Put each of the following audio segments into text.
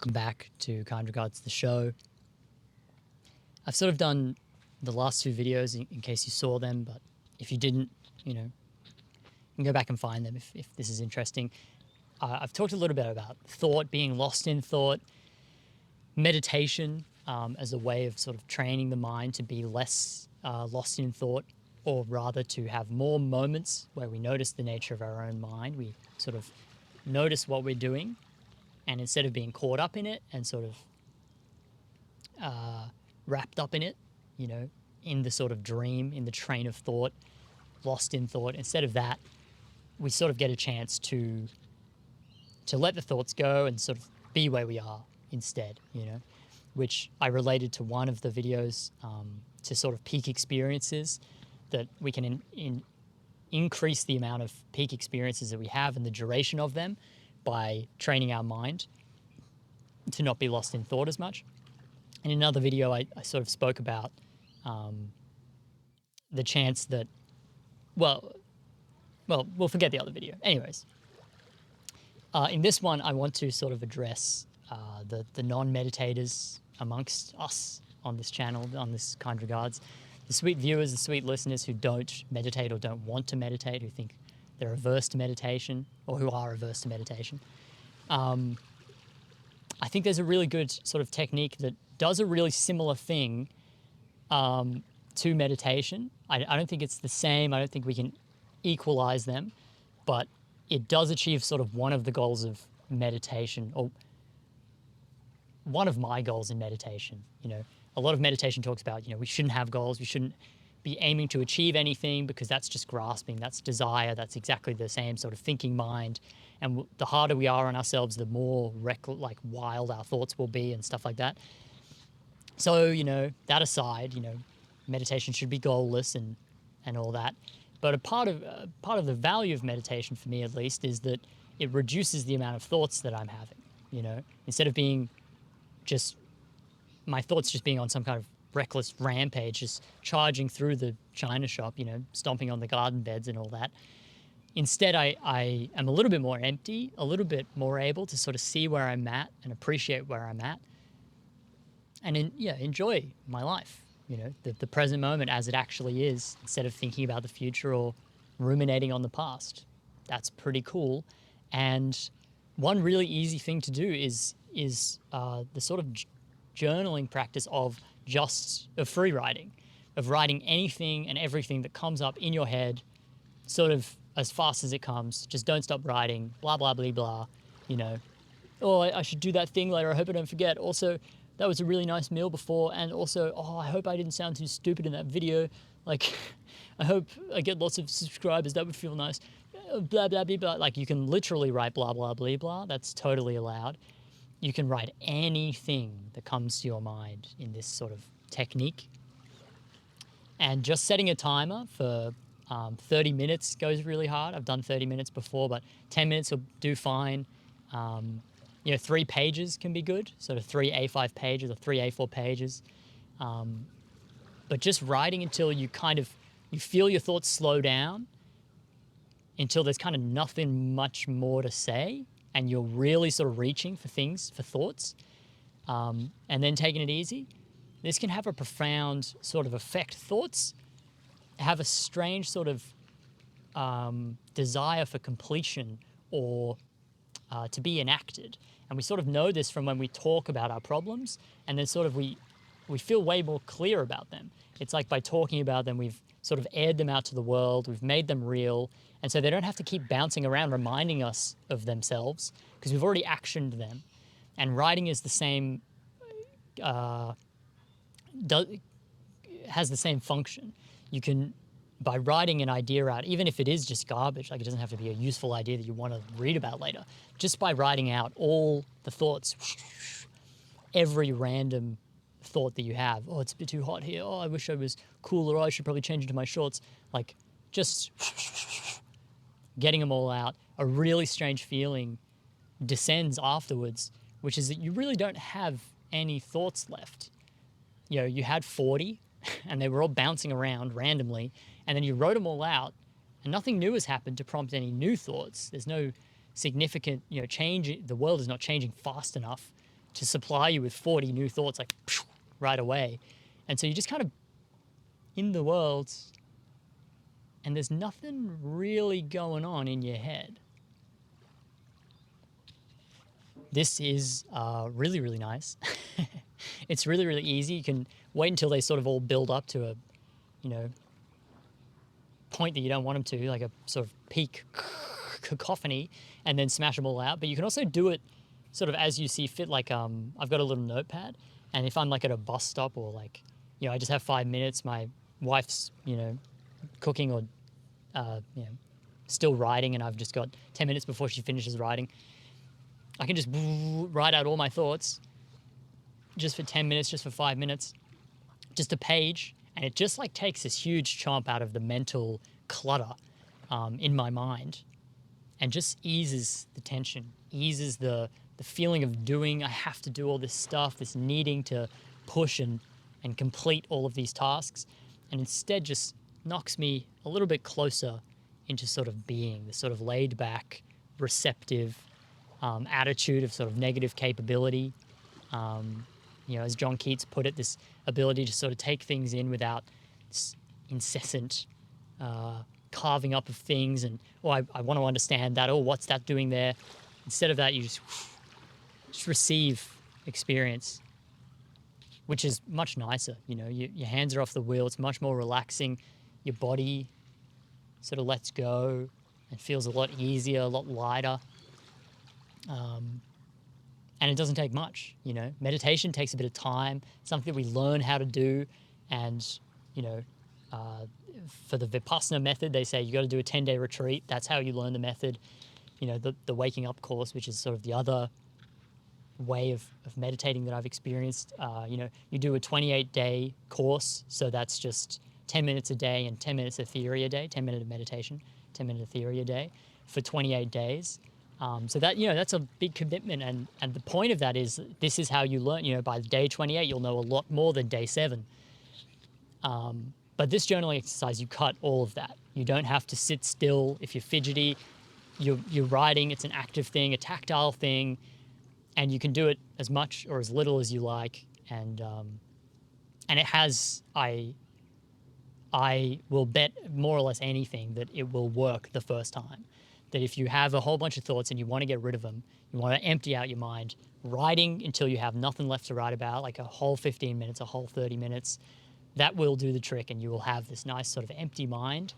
Welcome back to Kind Regards the show. I've sort of done the last two videos in case you saw them, but if you didn't, you can go back and find them if this is interesting. I've talked a little bit about thought, being lost in thought, meditation as a way of sort of training the mind to be less lost in thought, or rather to have more moments where we notice the nature of our own mind. We sort of notice what we're doing, and instead of being caught up in it and sort of wrapped up in it, in the sort of dream, in the train of thought, lost in thought, instead of that, we sort of get a chance to let the thoughts go and sort of be where we are instead, which I related to one of the videos to sort of peak experiences, that we can increase the amount of peak experiences that we have and the duration of them by training our mind to not be lost in thought as much. In another video, I sort of spoke about the chance that, well, we'll forget the other video. Anyways, in this one, I want to sort of address the non-meditators amongst us on this channel, on this Kind Regards, the sweet viewers, the sweet listeners who don't meditate or don't want to meditate, who think they're averse to meditation or who are averse to meditation. I think there's a really good sort of technique that does a really similar thing to meditation. I don't think it's the same. I don't think we can equalize them, but it does achieve sort of one of the goals of meditation, or one of my goals in meditation. A lot of meditation talks about, we shouldn't have goals. We shouldn't be aiming to achieve anything because that's just grasping. That's desire. That's exactly the same sort of thinking mind. And the harder we are on ourselves, the more wild our thoughts will be and stuff like that. So, that aside, meditation should be goalless and all that. But a part of the value of meditation, for me at least, is that it reduces the amount of thoughts that I'm having. Instead of being my thoughts just being on some kind of reckless rampage, just charging through the china shop, stomping on the garden beds and all that. Instead, I am a little bit more empty, a little bit more able to sort of see where I'm at and appreciate where I'm at, and enjoy my life, the present moment as it actually is, instead of thinking about the future or ruminating on the past. That's pretty cool. And one really easy thing to do is the sort of journaling practice of free writing, of writing anything and everything that comes up in your head, sort of as fast as it comes. Just don't stop writing, blah, blah, blah, blah, Oh, I should do that thing later. I hope I don't forget. Also, that was a really nice meal before. And also, I hope I didn't sound too stupid in that video. I hope I get lots of subscribers. That would feel nice. Blah, blah, blah, blah. You can literally write blah, blah, blah, blah. That's totally allowed. You can write anything that comes to your mind in this sort of technique. And just setting a timer for 30 minutes goes really hard. I've done 30 minutes before, but 10 minutes will do fine. 3 pages can be good, sort of 3 A5 pages or 3 A4 pages. But just writing until you feel your thoughts slow down, until there's kind of nothing much more to say, and you're really sort of reaching for thoughts, and then taking it easy. This can have a profound sort of effect. Thoughts have a strange sort of desire for completion or to be enacted. And we sort of know this from when we talk about our problems, and then sort of we feel way more clear about them. It's like by talking about them, we've sort of aired them out to the world, we've made them real, and so they don't have to keep bouncing around reminding us of themselves because we've already actioned them. And writing is the same, has the same function. You can, by writing an idea out, even if it is just garbage, it doesn't have to be a useful idea that you want to read about later, just by writing out all the thoughts, every random thought that you have. Oh, it's a bit too hot here. Oh, I wish I was cooler. Oh, I should probably change into my shorts. Just getting them all out. A really strange feeling descends afterwards, which is that you really don't have any thoughts left. You had 40 and they were all bouncing around randomly, and then you wrote them all out and nothing new has happened to prompt any new thoughts. There's no significant, change. The world is not changing fast enough to supply you with 40 new thoughts like right away. And so you're just kind of in the world and there's nothing really going on in your head. This is really, really nice. It's really, really easy. You can wait until they sort of all build up to a, point that you don't want them to, like a sort of peak cacophony, and then smash them all out. But you can also do it sort of as you see fit. Like I've got a little notepad, and if I'm like at a bus stop or like, I just have 5 minutes, my wife's, cooking or, still writing, and I've just got 10 minutes before she finishes writing, I can just write out all my thoughts just for 10 minutes, just for 5 minutes, just a page. And it just like takes this huge chomp out of the mental clutter in my mind and just eases the tension, eases the feeling of doing, I have to do all this stuff, this needing to push and complete all of these tasks. And instead just knocks me a little bit closer into sort of being, this sort of laid back, receptive attitude of sort of negative capability. As John Keats put it, this ability to sort of take things in without this incessant carving up of things and, I want to understand that, what's that doing there? Instead of that, you just receive experience, which is much nicer. Your hands are off the wheel. It's much more relaxing. Your body sort of lets go and feels a lot easier, a lot lighter. And it doesn't take much, Meditation takes a bit of time, something that we learn how to do. And, for the Vipassana method, they say you got to do a 10-day retreat. That's how you learn the method. The Waking Up course, which is sort of the other way of meditating that I've experienced. You do a 28-day course. So that's just 10 minutes a day and 10 minutes of theory a day, 10 minutes of meditation, 10 minutes of theory a day for 28 days. So that, that's a big commitment. And the point of that is this is how you learn. By day 28, you'll know a lot more than day 7. But this journaling exercise, you cut all of that. You don't have to sit still. If you're fidgety, you're writing. It's an active thing, a tactile thing. And you can do it as much or as little as you like. And it has, I will bet more or less anything that it will work the first time. That if you have a whole bunch of thoughts and you want to get rid of them, you want to empty out your mind, writing until you have nothing left to write about, like a whole 15 minutes, a whole 30 minutes, that will do the trick, and you will have this nice sort of empty mind,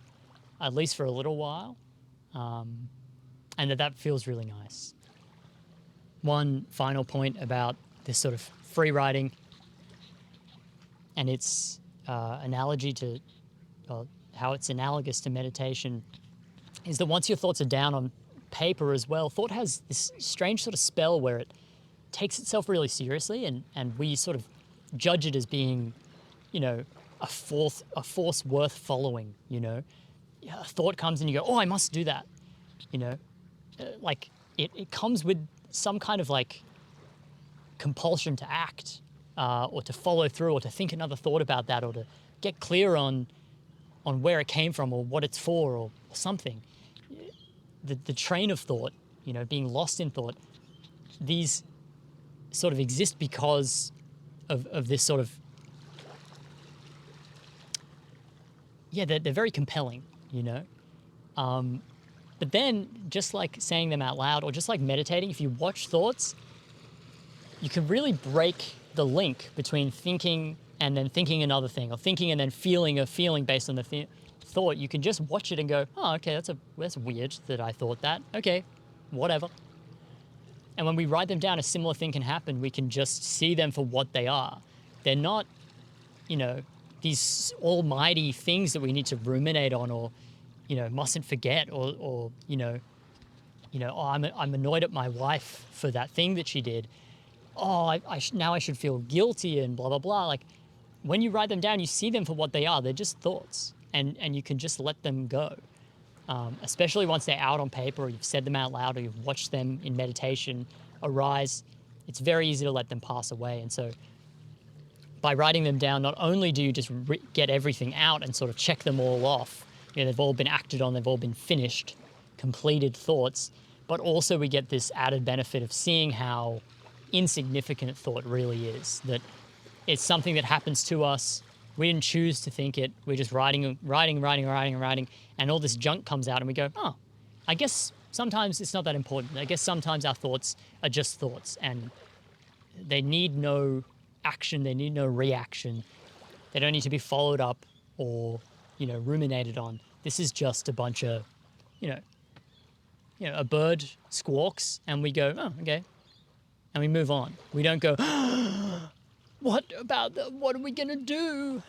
at least for a little while, and that feels really nice. One final point about this sort of free writing and its analogy to how it's analogous to meditation is that once your thoughts are down on paper as well, thought has this strange sort of spell where it takes itself really seriously, and we sort of judge it as being, a force worth following, A thought comes and you go, I must do that, like it comes with some kind of like compulsion to act or to follow through or to think another thought about that or to get clear on where it came from or what it's for or something. The train of thought, being lost in thought, these sort of exist because of this sort of, they're very compelling, But then just like saying them out loud or just like meditating, if you watch thoughts, you can really break the link between thinking and then thinking another thing or thinking and then feeling a feeling based on the thought. You can just watch it and go, okay, that's weird that I thought that. Okay, whatever. And when we write them down, a similar thing can happen. We can just see them for what they are. They're not, these almighty things that we need to ruminate on or, mustn't forget or I'm annoyed at my wife for that thing that she did. Now I should feel guilty and blah, blah, blah. Like when you write them down, you see them for what they are. They're just thoughts. And you can just let them go, especially once they're out on paper or you've said them out loud or you've watched them in meditation arise. It's very easy to let them pass away. And so by writing them down, not only do you just get everything out and sort of check them all off, they've all been acted on, they've all been finished, completed thoughts, but also we get this added benefit of seeing how insignificant thought really is. That it's something that happens to us. We didn't choose to think it. We're just writing, and all this junk comes out, and we go, oh, I guess sometimes it's not that important. I guess sometimes our thoughts are just thoughts, and they need no action. They need no reaction. They don't need to be followed up or, ruminated on. This is just a bunch of, a bird squawks, and we go, oh, okay, and we move on. We don't go, what are we going to do?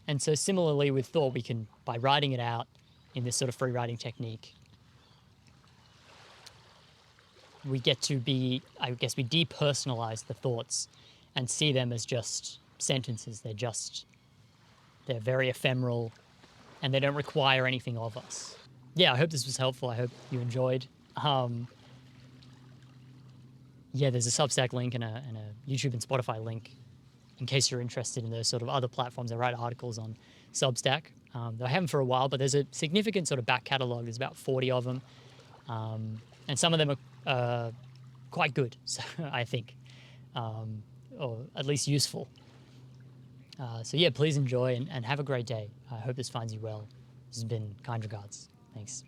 And so similarly with thought, we can, by writing it out in this sort of free writing technique, we get to we depersonalize the thoughts and see them as just sentences. They're very ephemeral, and they don't require anything of us. Yeah, I hope this was helpful. I hope you enjoyed. There's a Substack link and a YouTube and Spotify link in case you're interested in those sort of other platforms. I write articles on Substack. I haven't for a while, but there's a significant sort of back catalogue. There's about 40 of them. And some of them are quite good, so I think, or at least useful. So yeah, please enjoy and have a great day. I hope this finds you well. This has been Kind Regards. Thanks.